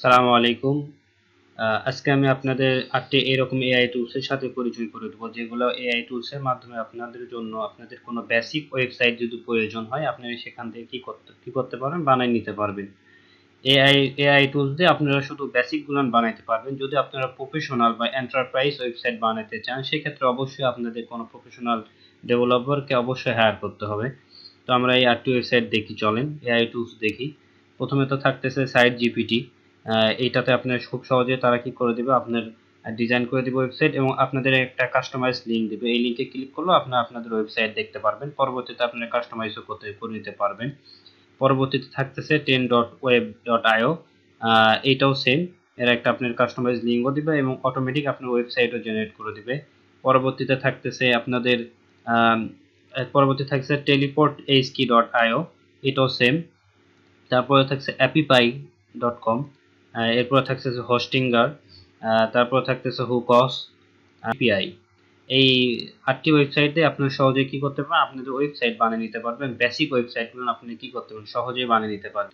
সালামু আলাইকুম। আজকে আমি আপনাদের 8টি এরকম এআই টুলসের সাথে পরিচয় করে দেবো, যেগুলো এআই টুলসের মাধ্যমে আপনাদের জন্য আপনাদের কোনো বেসিক ওয়েবসাইট যদি প্রয়োজন হয়, আপনারা সেখান থেকে কি করতে পারবেন, বানিয়ে নিতে পারবেন। এআই টুলস দিয়ে আপনারা শুধু বেসিক গুলান বানাইতে পারবেন। যদি আপনারা প্রফেশনাল বা এন্টারপ্রাইজ ওয়েবসাইট বানাতে চান, সেক্ষেত্রে অবশ্যই আপনাদের কোনো প্রফেশনাল ডেভেলপারকে অবশ্যই হায়ার করতে হবে। তো আমরা এই 8টি ওয়েবসাইট দেখি, চলেন এআই টুলস দেখি। প্রথমে তো থাকতেছে সাইট জিপিটি। এইটাতে আপনার খুব সহজে তারা কি করে দিবে, আপনার ডিজাইন করে দিবে ওয়েবসাইট এবং আপনাদের একটা কাস্টমাইজ লিঙ্ক দিবে। এই লিঙ্কে ক্লিক করলে আপনারা আপনাদের ওয়েবসাইট দেখতে পারবেন, পরবর্তীতে আপনারা কাস্টমাইজও করে নিতে পারবেন। পরবর্তীতে থাকতেছে 10.web.io। এইটাও সেম, এর একটা আপনার কাস্টমাইজ লিঙ্কও দিবে এবং অটোমেটিক আপনার ওয়েবসাইটও জেনারেট করে দিবে। পরবর্তীতে থাকতেছে আপনাদের আম, পরবর্তী থাকছে teleport.hk.io, এটাও সেম। তারপরে থাকছে appify.com। এরপরে থাকতেছে হোস্টিঙ্গার। তারপর থাকতেছে হুকস, এপিআই। এই 8টি ওয়েবসাইটে আপনারা সহজে কি করতে পারবেন, আপনাদের ওয়েবসাইট বানিয়ে নিতে পারবেন। বেসিক ওয়েবসাইটগুলো আপনি কি করতে পারবেন, সহজেই বানিয়ে নিতে পারবেন।